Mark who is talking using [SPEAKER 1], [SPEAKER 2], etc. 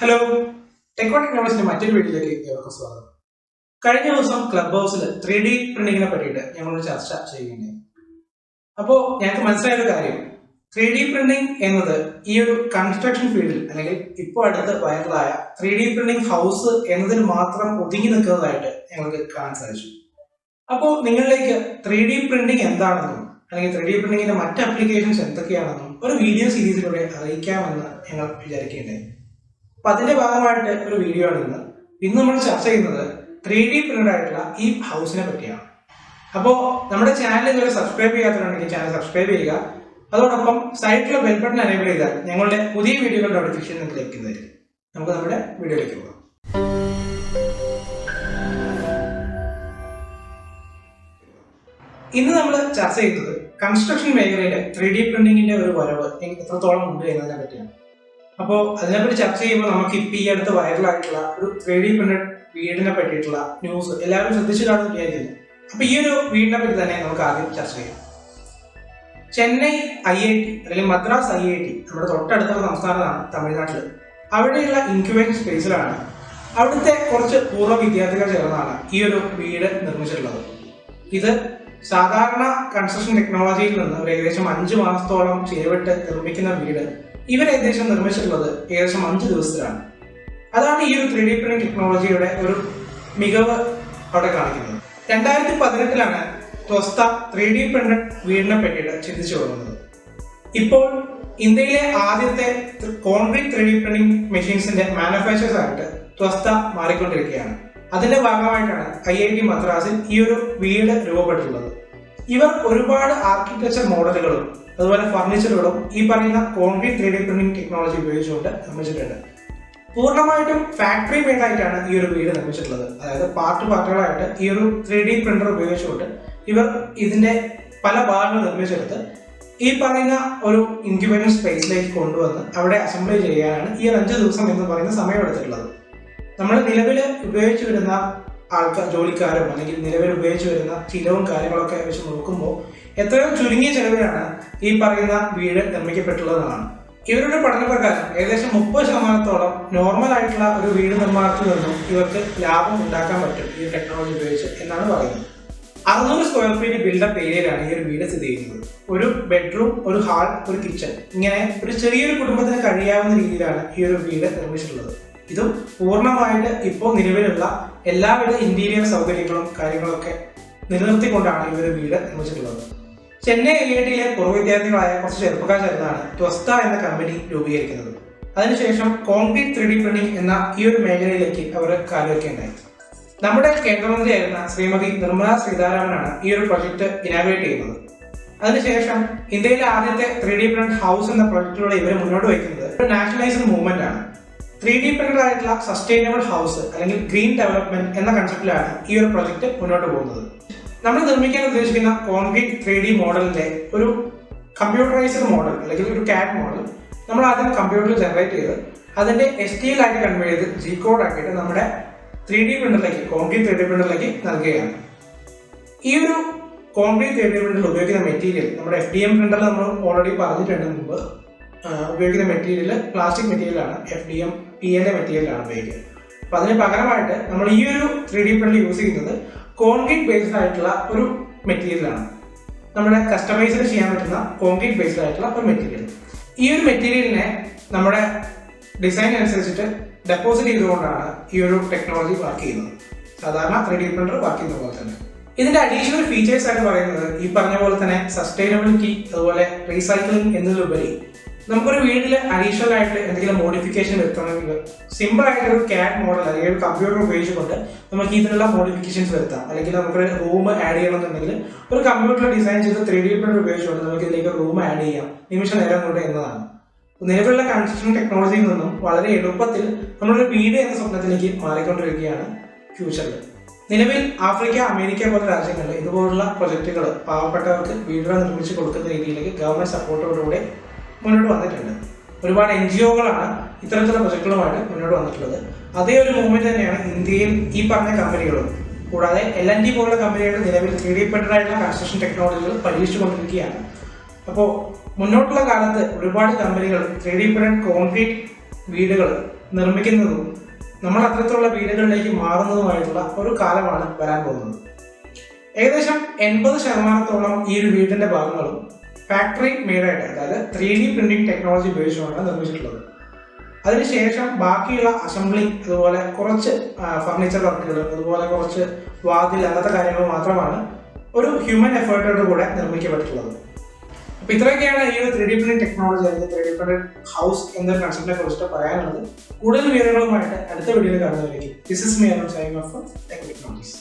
[SPEAKER 1] Hello, technology ന്യൂസിന്റെ മറ്റൊരു വീഡിയോയിലേക്ക് ഏവർക്കും സ്വാഗതം. കഴിഞ്ഞ ദിവസം ക്ലബ് ഹൗസിൽ 3D പ്രിന്റിങ്ങിനെ പറ്റിയിട്ട് ഞങ്ങളൊരു ചർച്ച ചെയ്യുകയുണ്ടായി. അപ്പോൾ ഞങ്ങൾക്ക് മനസ്സിലായ ഒരു കാര്യം, 3D പ്രിന്റിംഗ് എന്നത് ഈ ഒരു കൺസ്ട്രക്ഷൻ ഫീൽഡിൽ അല്ലെങ്കിൽ ഇപ്പോൾ അടുത്ത് വൈറലായ 3D പ്രിന്റിംഗ് ഹൗസ് എന്നതിൽ മാത്രം ഒതുങ്ങി നിൽക്കുന്നതായിട്ട് ഞങ്ങൾക്ക് കാണാൻ സാധിച്ചു. അപ്പോൾ നിങ്ങളിലേക്ക് 3D പ്രിന്റിംഗ് എന്താണെന്നും അല്ലെങ്കിൽ 3D പ്രിന്റിങ്ങിന്റെ മറ്റ് ആപ്ലിക്കേഷൻസ് എന്തൊക്കെയാണെന്നും ഒരു വീഡിയോ സീരീസിലൂടെ അറിയിക്കാമെന്ന് ഞങ്ങൾ വിചാരിക്കുകയുണ്ടായി. അപ്പൊ അതിന്റെ ഭാഗമായിട്ട് ഒരു വീഡിയോ ആണ് ഇന്ന് നമ്മൾ ചർച്ച ചെയ്യുന്നത് 3D പ്രിന്റഡ് ആയിട്ടുള്ള ഈ ഹൗസിനെ പറ്റിയാണ്. അപ്പോൾ നമ്മുടെ ചാനൽ ഇതുവരെ സബ്സ്ക്രൈബ് ചെയ്യാത്തവരുണ്ടെങ്കിൽ ചാനൽ സബ്സ്ക്രൈബ് ചെയ്യുക. അതോടൊപ്പം സൈഡിലുള്ള ബെൽ ബട്ടൺ എനേബിൾ ചെയ്താൽ ഞങ്ങളുടെ പുതിയ വീഡിയോകളുടെ നോട്ടിഫിക്കേഷൻ നിങ്ങൾക്ക് ലഭിക്കുന്നതായിരിക്കും. നമുക്ക് നമ്മുടെ വീഡിയോയിലേക്ക് പോകാം. ഇന്ന് നമ്മൾ ചർച്ച ചെയ്യുന്നത് കൺസ്ട്രക്ഷൻ മേഖലയിലെ 3D പ്രിന്റിങ്ങിന്റെ ഒരു വരവ് എത്രത്തോളം ഉണ്ട് എന്നതിനെ പറ്റിയാണ്. അപ്പോൾ അതിനെപ്പറ്റി ചർച്ച ചെയ്യുമ്പോൾ നമുക്ക് ഇപ്പം ഈ അടുത്ത് വൈറലായിട്ടുള്ള ഒരു 3D പ്രിന്റഡ് വീടിനെ പറ്റിയിട്ടുള്ള ന്യൂസ് എല്ലാവരും ശ്രദ്ധിച്ചു കാണുമെന്ന് വിചാരിക്കുന്നു. അപ്പൊ ഈ ഒരു വീടിനെ പറ്റി തന്നെ നമുക്ക് ആദ്യം ചർച്ച ചെയ്യാം. ചെന്നൈ IIT അല്ലെങ്കിൽ മദ്രാസ് IIT നമ്മുടെ തൊട്ടടുത്തുള്ള സംസ്ഥാനമാണ് തമിഴ്നാട്ടിൽ. അവിടെയുള്ള ഇൻക്യുബേഷൻ സ്പേസിലാണ് അവിടുത്തെ കുറച്ച് പൂർവ്വ വിദ്യാർത്ഥികൾ ചേർന്നാണ് ഈ ഒരു വീട് നിർമ്മിച്ചിട്ടുള്ളത്. ഇത് സാധാരണ കൺസ്ട്രക്ഷൻ ടെക്നോളജിയിൽ നിന്ന് ഒരു ഏകദേശം 5 മാസത്തോളം ചെലവിട്ട് നിർമ്മിക്കുന്ന വീട് ഇവർ ഏകദേശം നിർമ്മിച്ചിട്ടുള്ളത് ഏകദേശം 5 ദിവസത്തിലാണ്. അതാണ് ഈ ഒരു 3D പ്രിന്റിംഗ് ടെക്നോളജിയുടെ ഒരു മികവ് അവിടെ കാണിക്കുന്നത്. 2018 Tvasta 3D പ്രിന്റഡ് വീടിനെ പറ്റിയിട്ട് ചിന്തിച്ചു തുടങ്ങുന്നത്. ഇപ്പോൾ ഇന്ത്യയിലെ ആദ്യത്തെ കോൺക്രീറ്റ് 3D പ്രിന്റിംഗ് മെഷീൻസിന്റെ മാനുഫാക്ചേഴ്സ് ആയിട്ട് Tvasta മാറിക്കൊണ്ടിരിക്കുകയാണ്. അതിന്റെ ഭാഗമായിട്ടാണ് IIT മദ്രാസിൽ ഈ ഒരു വീട് രൂപപ്പെട്ടിട്ടുള്ളത്. ഇവർ ഒരുപാട് ആർക്കിടെക്ചർ മോഡലുകളും അതുപോലെ ഫർണിച്ചറുകളും ഈ പറയുന്ന കോൺക്രീറ്റ് 3D പ്രിന്റിംഗ് ടെക്നോളജി ഉപയോഗിച്ചുകൊണ്ട് നിർമ്മിച്ചിട്ടുണ്ട്. പൂർണ്ണമായിട്ടും ഫാക്ടറി മെയ്ഡ് ആയിട്ടാണ് ഈ ഒരു വീട് നിർമ്മിച്ചിട്ടുള്ളത്. അതായത് പാർട്ടുകളായിട്ട് ഈ ഒരു 3D പ്രിന്റർ ഉപയോഗിച്ചുകൊണ്ട് ഇവർ ഇതിന്റെ പല ഭാഗങ്ങൾ നിർമ്മിച്ചെടുത്ത് ഈ പറയുന്ന ഒരു ഇൻക്യുബേഷൻ സ്പേസിലേക്ക് കൊണ്ടുവന്ന് അവിടെ അസംബ്ലി ചെയ്യാനാണ് ഈ 5 ദിവസം എന്ന് പറയുന്ന സമയം എടുത്തിട്ടുള്ളത്. നമ്മൾ നിലവിൽ ഉപയോഗിച്ചു വരുന്ന ജോലിക്കാരും അല്ലെങ്കിൽ നിലവിൽ ഉപയോഗിച്ചു വരുന്ന ചിലവും കാര്യങ്ങളൊക്കെ വെച്ച് നോക്കുമ്പോൾ എത്രയോ ചുരുങ്ങിയ ചെലവിലാണ് ഈ പറയുന്ന വീട് നിർമ്മിക്കപ്പെട്ടുള്ളതാണ്. ഇവരുടെ പഠനപ്രകാരം ഏകദേശം 30% നോർമൽ ആയിട്ടുള്ള ഒരു വീട് നിർമ്മാണത്തിൽ നിന്നും ഇവർക്ക് ലാഭം ഉണ്ടാക്കാൻ പറ്റും ഈ ടെക്നോളജി ഉപയോഗിച്ച് എന്നാണ് പറയുന്നത്. 600 സ്ക്വയർ ഫീറ്റ് ബിൽഡപ്പ് ഏരിയയിലാണ് ഈ ഒരു വീട് സ്ഥിതി ചെയ്യുന്നത്. ഒരു ബെഡ്റൂം, ഒരു ഹാൾ, ഒരു കിച്ചൺ, ഇങ്ങനെ ഒരു ചെറിയൊരു കുടുംബത്തിന് കഴിയാവുന്ന രീതിയിലാണ് ഈ ഒരു വീട് നിർമ്മിച്ചിട്ടുള്ളത്. ഇതും പൂർണ്ണമായിട്ട് ഇപ്പോൾ നിലവിലുള്ള എല്ലാവിധ ഇന്റീരിയർ സൗകര്യങ്ങളും കാര്യങ്ങളൊക്കെ നിലനിർത്തിക്കൊണ്ടാണ് ഈ ഒരു വീട് നിർമ്മിച്ചിട്ടുള്ളത്. ചെന്നൈ IITയിലെ പൂർവ്വ വിദ്യാർത്ഥികളായ കുറച്ച് ചെറുപ്പക്കാർ ചേർന്നാണ് Tvasta എന്ന കമ്പനി രൂപീകരിക്കുന്നത്. അതിനുശേഷം കോൺക്രീറ്റ് 3D പ്രിന്റിംഗ് എന്ന ഈ ഒരു മേഖലയിലേക്ക് അവർ കാലുവയ്ക്കുകയുണ്ടായി. നമ്മുടെ കേന്ദ്രമന്ത്രിയായിരുന്ന ശ്രീമതി നിർമ്മല സീതാരാമനാണ് ഈ ഒരു പ്രൊജക്ട് ഇനാഗുറേറ്റ് ചെയ്യുന്നത്. അതിനുശേഷം ഇന്ത്യയിലെ ആദ്യത്തെ 3D പ്രിന്റ് ഹൗസ് എന്ന പ്രൊജക്റ്റിലൂടെ ഇവർ മുന്നോട്ട് വയ്ക്കുന്നത് ഒരു നാഷണലൈസ്ഡ് മൂവ്മെന്റ് ആണ്. 3D പ്രിന്റഡ് ആയിട്ടുള്ള സസ്റ്റൈനബിൾ ഹൗസ് അല്ലെങ്കിൽ ഗ്രീൻ ഡെവലപ്മെന്റ് എന്ന കൺസെപ്റ്റിലാണ് ഈ ഒരു പ്രൊജക്ട് മുന്നോട്ട് പോകുന്നത്. നമ്മൾ നിർമ്മിക്കാൻ ഉദ്ദേശിക്കുന്ന കോൺക്രീറ്റ് 3D മോഡലിന്റെ ഒരു കമ്പ്യൂട്ടറൈസ്ഡ് മോഡൽ അല്ലെങ്കിൽ ഒരു CAD മോഡൽ നമ്മൾ ആദ്യം കമ്പ്യൂട്ടറിൽ ജനറേറ്റ് ചെയ്ത് അതിന്റെ STL ആയിട്ട് കൺവേർട്ട് ചെയ്ത് G-കോഡ് ആക്കിയിട്ട് നമ്മുടെ 3D പ്രിന്ററിലേക്ക് കോൺക്രീറ്റ് 3D പ്രിന്ററിലേക്ക് നൽകുകയാണ്. ഈ ഒരു കോൺക്രീറ്റ് 3D പ്രിന്ററിൽ ഉപയോഗിക്കുന്ന മെറ്റീരിയൽ നമ്മുടെ FDM പ്രിന്ററിൽ നമ്മൾ ഓൾറെഡി പറഞ്ഞിട്ടുണ്ട് മുമ്പ്. ഉപയോഗിക്കുന്ന മെറ്റീരിയൽ പ്ലാസ്റ്റിക് മെറ്റീരിയലാണ്. FDM PLA മെറ്റീരിയലാണ് ഉപയോഗിക്കുന്നത്. അപ്പൊ അതിന് പകരമായിട്ട് നമ്മൾ ഈ ഒരു 3D പ്രിന്റർ യൂസ് ചെയ്യുന്നത് കോൺക്രീറ്റ് ബേസ്ഡ് ആയിട്ടുള്ള ഒരു മെറ്റീരിയലാണ്. നമ്മുടെ കസ്റ്റമൈസ് ചെയ്യാൻ പറ്റുന്ന കോൺക്രീറ്റ് ബേസ്ഡ് ആയിട്ടുള്ള ഒരു മെറ്റീരിയൽ. ഈ ഒരു മെറ്റീരിയലിനെ നമ്മുടെ ഡിസൈൻ അനുസരിച്ചിട്ട് ഡെപ്പോസിറ്റ് ചെയ്തുകൊണ്ടാണ് ഈ ഒരു ടെക്നോളജി വർക്ക് ചെയ്യുന്നത്. സാധാരണ 3D പ്രിന്റർ വർക്ക് ചെയ്യുന്ന പോലെ തന്നെ. ഇതിന്റെ അഡീഷണൽ ഫീച്ചേഴ്സ് ആയിട്ട് പറയുന്നത് ഈ പറഞ്ഞ പോലെ തന്നെ സസ്റ്റൈനബിലിറ്റി, അതുപോലെ റീസൈക്ലിംഗ് എന്നതിലുപരി നമുക്കൊരു വീട്ടിൽ അഡീഷണൽ ആയിട്ട് എന്തെങ്കിലും മോഡിഫിക്കേഷൻ വരുത്തണമെങ്കിൽ സിമ്പിൾ ആയിട്ട് ഒരു CAD മോഡൽ അല്ലെങ്കിൽ ഒരു കമ്പ്യൂട്ടർ ഉപയോഗിച്ചുകൊണ്ട് നമുക്ക് ഇതിനുള്ള മോഡിഫിക്കേഷൻസ് വരുത്താം. അല്ലെങ്കിൽ നമുക്കൊരു റൂം ആഡ് ചെയ്യണമെന്നുണ്ടെങ്കിൽ ഒരു കമ്പ്യൂട്ടർ ഡിസൈൻ ചെയ്ത് 3D പ്രിന്റർ ഉപയോഗിച്ചുകൊണ്ട് നമുക്ക് ഇതിലേക്ക് റൂം ആഡ് ചെയ്യാം നിമിഷ നേരം കൊണ്ട് എന്നതാണ്. നിലവിലുള്ള കൺസ്ട്രക്ഷൻ ടെക്നോളജിയിൽ നിന്നും വളരെ എളുപ്പത്തിൽ നമ്മളൊരു വീട് എന്ന സ്വപ്നത്തിലേക്ക് മാറിക്കൊണ്ടിരിക്കുകയാണ് ഫ്യൂച്ചറിൽ. നിലവിൽ ആഫ്രിക്ക, അമേരിക്ക പോലുള്ള രാജ്യങ്ങളിൽ ഇതുപോലുള്ള പ്രൊജക്ടുകൾ പാവപ്പെട്ടവർക്ക് വീടുകൾ നിർമ്മിച്ച് കൊടുക്കുന്ന രീതിയിലേക്ക് ഗവൺമെന്റ് സപ്പോർട്ടോടുകൂടെ മുന്നോട്ട് വന്നിട്ടുണ്ട്. ഒരുപാട് NGOകളാണ് ഇത്തരത്തിലുള്ള പ്രൊജക്ടുകളുമായിട്ട് മുന്നോട്ട് വന്നിട്ടുള്ളത്. അതേ ഒരു മൂവ്മെന്റ് തന്നെയാണ് ഇന്ത്യയിൽ ഈ പറഞ്ഞ കമ്പനികളും കൂടാതെ LNT പോലുള്ള കമ്പനികൾ നിലവിൽ 3D പ്രിന്റഡ് ആയിട്ടുള്ള കൺസ്ട്രക്ഷൻ ടെക്നോളജികൾ പരീക്ഷിച്ചുകൊണ്ടിരിക്കുകയാണ്. അപ്പോൾ മുന്നോട്ടുള്ള കാലത്ത് ഒരുപാട് കമ്പനികൾ 3D പ്രിന്റഡ് കോൺക്രീറ്റ് വീടുകൾ നിർമ്മിക്കുന്നതും നമ്മൾ അത്തരത്തിലുള്ള വീടുകളിലേക്ക് മാറുന്നതുമായിട്ടുള്ള ഒരു കാലമാണ് വരാൻ പോകുന്നത്. ഏകദേശം 80% ഈ ഒരു വീടിന്റെ ഭാഗങ്ങളും ഫാക്ടറി മെയ്ഡായിട്ട്, അതായത് 3D പ്രിന്റിംഗ് ടെക്നോളജി ഉപയോഗിച്ചുകൊണ്ടാണ് നിർമ്മിച്ചിട്ടുള്ളത്. അതിനുശേഷം ബാക്കിയുള്ള അസംബ്ലി, അതുപോലെ കുറച്ച് ഫർണിച്ചർ വർക്കുകൾ, അതുപോലെ കുറച്ച് വാതിൽ, അങ്ങനത്തെ കാര്യങ്ങൾ മാത്രമാണ് ഒരു ഹ്യൂമൻ എഫേർട്ടോട് കൂടെ നിർമ്മിക്കപ്പെട്ടിട്ടുള്ളത്. അപ്പോൾ ഇത്രയൊക്കെയാണ് ഈ ഒരു 3D പ്രിന്റിംഗ് ടെക്നോളജി അല്ലെങ്കിൽ 3D പ്രിന്റഡ് ഹൗസ് എന്നൊരു കൺസെപ്റ്റിനെ കുറിച്ചിട്ട് പറയാനുള്ളത്. കൂടുതൽ വിവരങ്ങളുമായിട്ട് അടുത്ത വീഡിയോയിൽ കാണുന്നതായിരിക്കും. This is me signing off tech technologies.